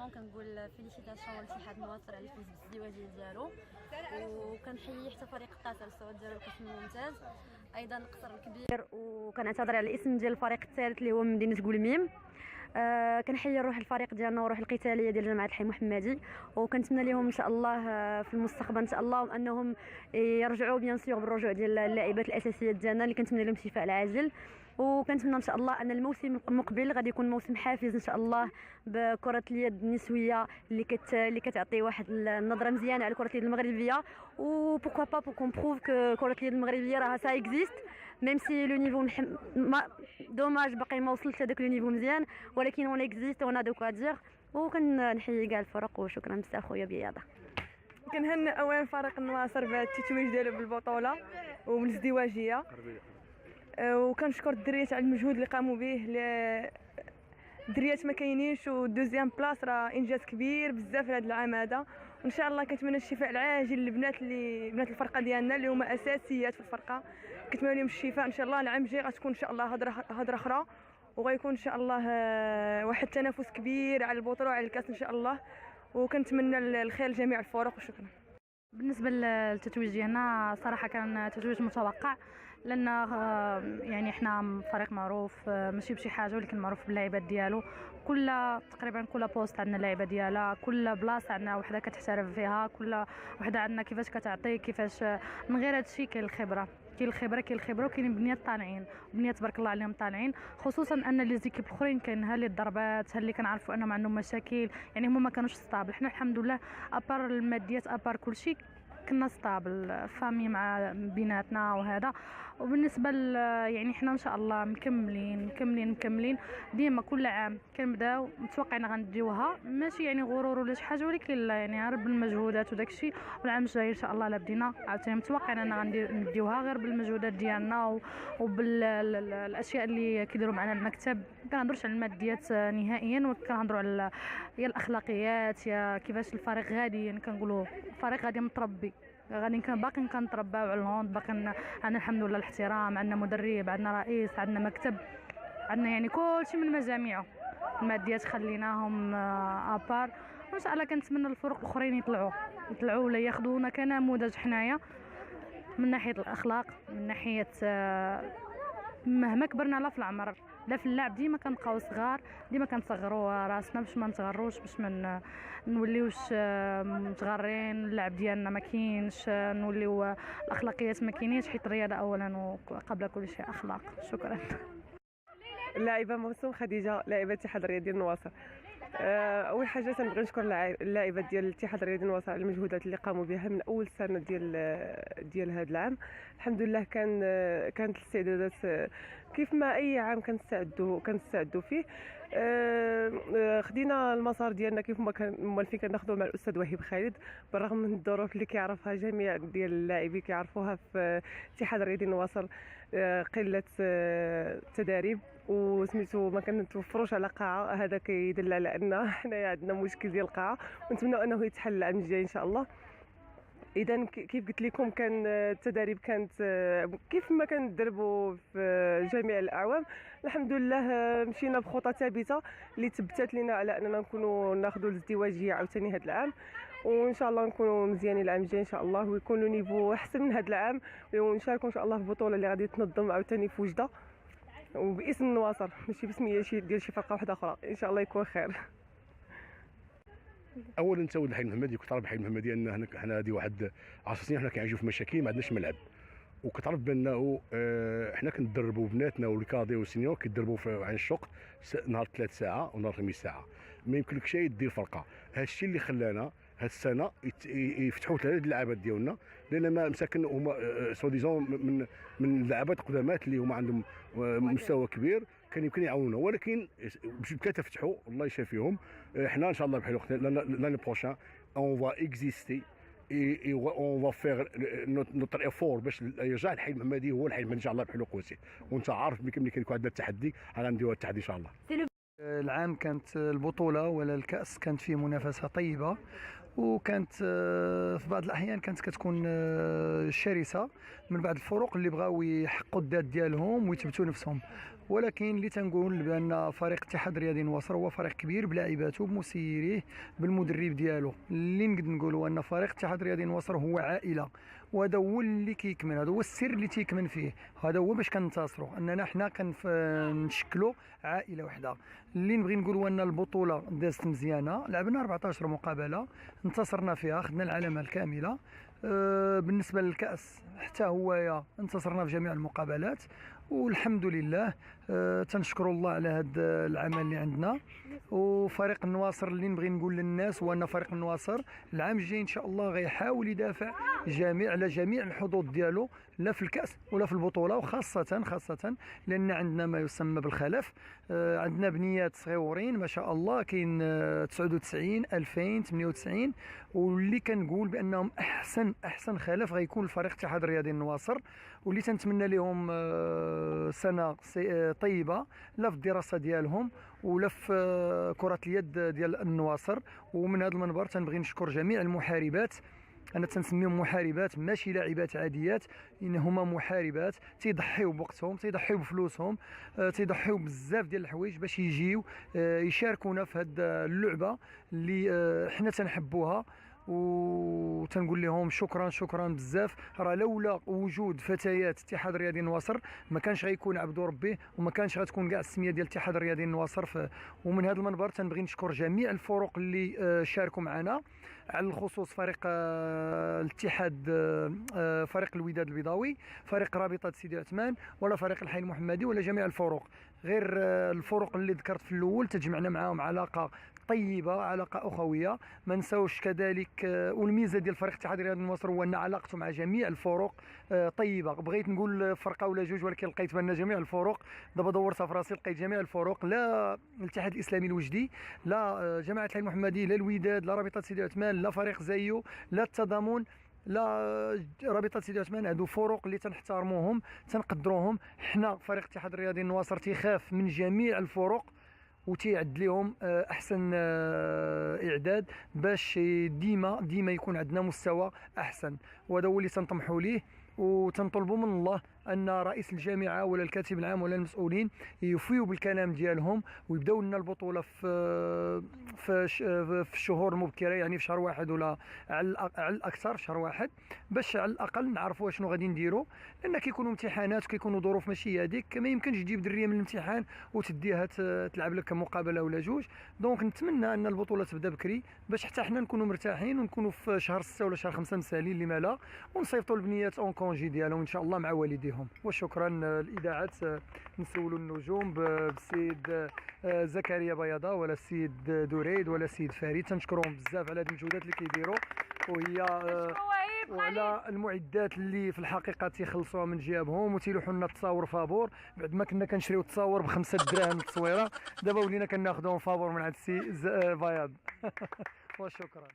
بريمون كنقول فيليسيتاسيون لاتحاد النواصر على الفوز بالازدواجيه ديالو، وكنحيي حتى فريق الطاسه السعود ديالو القسم الممتاز، ايضا القصر الكبير، وكنعتذر على الاسم ديال الفريق الثالث اللي هو من مدينه قولميم. كنحيي روح الفريق ديالنا وروح القتاليه ديال جماعه الحي محمدي، وكنتمنى لهم ان شاء الله في المستقبل ان شاء الله انهم يرجعوا بيان سور بالرجوع ديال اللاعبات الاساسيات ديالنا اللي كنتمنى لهم الشفاء العاجل. وكنتمنى ان شاء الله ان الموسم المقبل غادي يكون موسم حافز ان شاء الله بكره اليد النسويه اللي كتعطي واحد النظره مزيانه على كره اليد المغربيه، و بوكوا با بوكون بروف كره اليد المغربيه راها سا اكزيست، ميم سي لو نيفو دوماج باقي ما وصلش هذاك لو نيفو مزيان، ولكن اون اكزيست اون دو كوا دير. وكنحيي كاع الفرق وشكرا بزاف خويا بياضه. كنهنئ اولا فريق النواصر بالتتويج ديالو بالبطوله وبالازدواجيه، وكنشكر الدريات على المجهود اللي قاموا به. الدريات ما كاينينش، والدوزيام بلاص راه انجاز كبير بزاف لهذا العام هذا، وان شاء الله كنتمنى الشفاء العاجل للبنات بنات الفرقه ديالنا اللي هما اساسيات في الفرقه، كنتمنى لهم الشفاء ان شاء الله. العام الجاي غتكون ان شاء الله هضره اخرى، وغيكون ان شاء الله واحد التنافس كبير على البطوله وعلى الكاس ان شاء الله، وكنتمنى الخير لجميع الفرق وشكرا. بالنسبه للتتويج ديالنا صراحه كان تتويج متوقع، لان يعني احنا فريق معروف ماشي بشي حاجه، ولكن معروف باللاعبات ديالو. تقريبا كل بوست عندنا اللعيبه ديالها، كل بلاصه عندنا وحده كتحترف فيها، كل وحده عندنا كيفاش كتعطي كيفاش. من غير هادشي كاين الخبره وكاين بنيات طالعين، بنيات تبارك الله عليهم طالعين، خصوصا ان لي زيكيب الاخرين كاين ها اللي الضربات، ها اللي كنعرفوا انهم عندهم مشاكل، يعني هما ما كانوش ستابل. حنا الحمد لله ابار الماديات ابار كلشي كنا ستابل فامي مع بيناتنا وهذا. وبالنسبه يعني حنا ان شاء الله مكملين ديما كل عام كنبداو متوقعين غنديوها، ماشي يعني غرور ولا شي حاجه، ولكن لا يعني غير بالمجهودات وداك الشيء. والعام الجاي ان شاء الله لا بدينا عاوتاني متوقعين ان غنديوها غير بالمجهودات ديالنا وبالاشياء اللي كيديروا معنا المكتب. ما كنهضروش على الماديات نهائيا، وكنهضروا على يا الاخلاقيات يا كيفاش الفريق غادي، يعني كنقولوا الفريق غادي متربي، غادي باقي كنترباو على الهوند، باقي عندنا الحمد لله الاحترام، عندنا مدرب، عندنا رئيس، عندنا مكتب، عندنا يعني كلشي من مجاميعه. الماديات خليناهم ابار، وان شاء الله كنتمنى الفرق الاخرين يطلعوا ولا ياخذونا كنموذج حنايا من ناحيه الاخلاق، من ناحيه مهما كبرنا لا في العمر لا في اللعب ديما كنبقاو صغار، ديما كنصغروا راسنا باش ما نتغروش، باش ما نوليوش متغرين. اللعب ديالنا ما كاينش، نوليو الاخلاقيات ما كاينينش، حيت الرياضه اولا وقبل كل شيء اخلاق. شكرا. اللاعبه موسوم خديجه، لاعبه الاتحاد الرياضي ديال النواصر. اول حاجه تنبغي نشكر اللاعبات ديال الاتحاد الرياضي ديال النواصر على المجهودات اللي قاموا بها من اول سنه ديال هذا العام. الحمد لله كانت الاستعدادات كيف ما اي عام كنستعدوا فيه. خدينا المسار ديالنا كيف ما كان موالفين كناخذوا مع الاستاذ وهيب خالد، بالرغم من الظروف اللي كيعرفها جميع ديال اللاعبين كيعرفوها في الاتحاد الرياضي النواصر، قله تداريب وسميتو ما كنتوفروش على قاعه. هذا كيدل على ان حنايا عندنا مشكل ديال القاعه، ونتمنوا انه يتحل العام الجاي ان شاء الله. اذا كيف قلت لكم كان التدريب كانت كيف ما كندربوا في جميع الاعوام. الحمد لله مشينا بخطى ثابته اللي ثبتت لنا على اننا نكونوا ناخذوا الازدواجيه عاوتاني هذا العام، وان شاء الله نكونوا مزيانين العام الجاي ان شاء الله، ويكون له نيفو احسن من هذا العام، ونشاركوا ان شاء الله في البطوله اللي غادي تنظم عاوتاني في وجده وباسم النواصر، ماشي باسم ديال شي فرقه واحده اخرى. ان شاء الله يكون خير. اولا انت ولد الحي المحمدي، كنت عارف الحي المحمدي ان حنا هذه واحد 10 سنين حنا كنعيشوا في مشاكل، ما عندناش ملعب، وكتعرف بانه حنا كندربوا بناتنا والكادي والسينيور كيدربوا عن الشق نهار 3 ساعه ونهار 5 ساعه، ما يمكنلكش يدير فرقه. هذا الشيء اللي خلانا هاد السنه يفتحوا 3 اللعابات ديالنا، لان ما مساكن هما سو ديزون من اللعابات القدامات اللي هما عندهم مستوى كبير كان يمكن يعاونونا، ولكن بثلاثه فتحوا الله يشافيهم. حنا ان شاء الله بحال لاني بروشان اون فا اكزيستي اي اون فا فيغ نوتر افور باش يرجع الحي المحمدي هو الحي المحمدي ان شاء الله بحال قوتي. وانت عارف ملي كيكون عندنا التحدي غنديروا التحدي ان شاء الله. العام كانت البطوله ولا الكاس كانت فيه منافسه طيبه، وكانت في بعض الاحيان كانت كتكون شرسه من بعض الفرق اللي بغاو يحققوا الذات ديالهم ويثبتوا نفسهم. ولكن اللي تنقول بان فريق الاتحاد الرياضي نواصر هو فريق كبير بلاعباته بمسيريه بالمدرب ديالو. اللي نقدر نقولوا ان فريق الاتحاد الرياضي نواصر هو عائله، وهذا هو اللي كيكمن، هذا هو السر اللي تيكمن فيه، هذا هو باش كنتصروا اننا حنا كنشكلوا عائله وحده. اللي نبغي نقولوا ان البطوله دازت مزيانه، لعبنا 14 مقابله انتصرنا فيها، خدنا العلامه الكامله. بالنسبه للكاس حتى هو انتصرنا في جميع المقابلات والحمد لله. تنشكر الله على هذا العمل اللي عندنا. وفريق النواصر اللي نبغي نقول للناس هو ان فريق النواصر العام الجاي ان شاء الله غيحاول يدافع على جميع الحظوظ ديالو، لا في الكاس ولا في البطوله، وخاصه لان عندنا ما يسمى بالخلف. عندنا بنيات صغيورين ما شاء الله، كاين 99 2000 98، واللي كنقول بانهم احسن خلف غيكون الفريق الاتحاد الرياضي النواصر، واللي تنتمنى لهم سنه طيبه لا في الدراسه ديالهم ولا في كره اليد ديال النواصر. ومن هذا المنبر تنبغي نشكر جميع المحاربات، انا تنسميهم محاربات ماشي لاعبات عاديات، انهما محاربات تيضحيو بوقتهم، تيضحيو بفلوسهم، تيضحيو بزاف ديال الحوايج باش يجيو يشاركونا في هذه اللعبه اللي حنا تنحبوها. وتنقول لهم شكرا بزاف. راه لولا وجود فتيات الاتحاد الرياضي النواصر ما كانش غيكون عبدو ربي، وما كانش غتكون كاع السميه ديال الاتحاد الرياضي النواصر. ومن هذا المنبر تنبغي نشكر جميع الفرق اللي شاركوا معنا، على الخصوص فريق الاتحاد، فريق الوداد البيضاوي، فريق رابطه سيدي عثمان، ولا فريق الحي المحمدي، ولا جميع الفرق. غير الفرق اللي ذكرت في الاول تجمعنا معاهم علاقه طيبه، علاقه اخويه. ما نساوش كذلك، والميزه ديال فريق الاتحاد الرياضي النواصر هو ان علاقته مع جميع الفرق طيبه. بغيت نقول فرقه ولا جوج، ولكن لقيت بان جميع الفرق، دابا دورتها في راسي لقيت جميع الفرق، لا الاتحاد الاسلامي الوجدي، لا جماعه الحي المحمدي، لا الوداد، لا رابطه سيدي عثمان، لا فريق زيو، لا التضامن، لا رابطه سيدي عثمان. هادو فرق اللي تنحترموهم تنقدروهم. حنا فريق الاتحاد الرياضي النواصر تيخاف من جميع الفرق وتيعد لهم احسن اعداد باش ديما يكون عندنا مستوى احسن، وهذا هو اللي تنطمحوا ليه. وتنطلبوا من الله ان رئيس الجامعه ولا الكاتب العام ولا المسؤولين يوفيوا بالكلام ديالهم ويبداو لنا البطوله في الشهور المبكره، يعني في شهر واحد ولا على الاكثر في شهر واحد، باش على الاقل نعرفوا شنو غادي نديروا. لان كيكونوا امتحانات وكيكونوا ظروف ماشي هذيك، ما يمكنش تجيب دريه من الامتحان وتديها تلعب لك مقابله ولا جوج. دونك نتمنى ان البطوله تبدا بكري باش حتى حنا نكونوا مرتاحين ونكونوا في شهر 6 ولا شهر 5 مسالين لما لا، ونصيفطوا البنيات اون كونجي ديالهم ان شاء الله مع والديهم. وشكرا الاذاعات. نسولوا النجوم بالسيد زكريا بياضه ولا السيد دريد ولا السيد فريد، تنشكرهم بزاف على هذه المجهودات اللي كيديروا، وعلى المعدات اللي في الحقيقه تيخلصوها من جيابهم وتيلوحوا لنا التصاور فابور. بعد ما كنا كنشريو التصاور ب5 دراهم التصويره، دابا ولينا كناخذوهم فابور من عند السي بياض. وشكرا.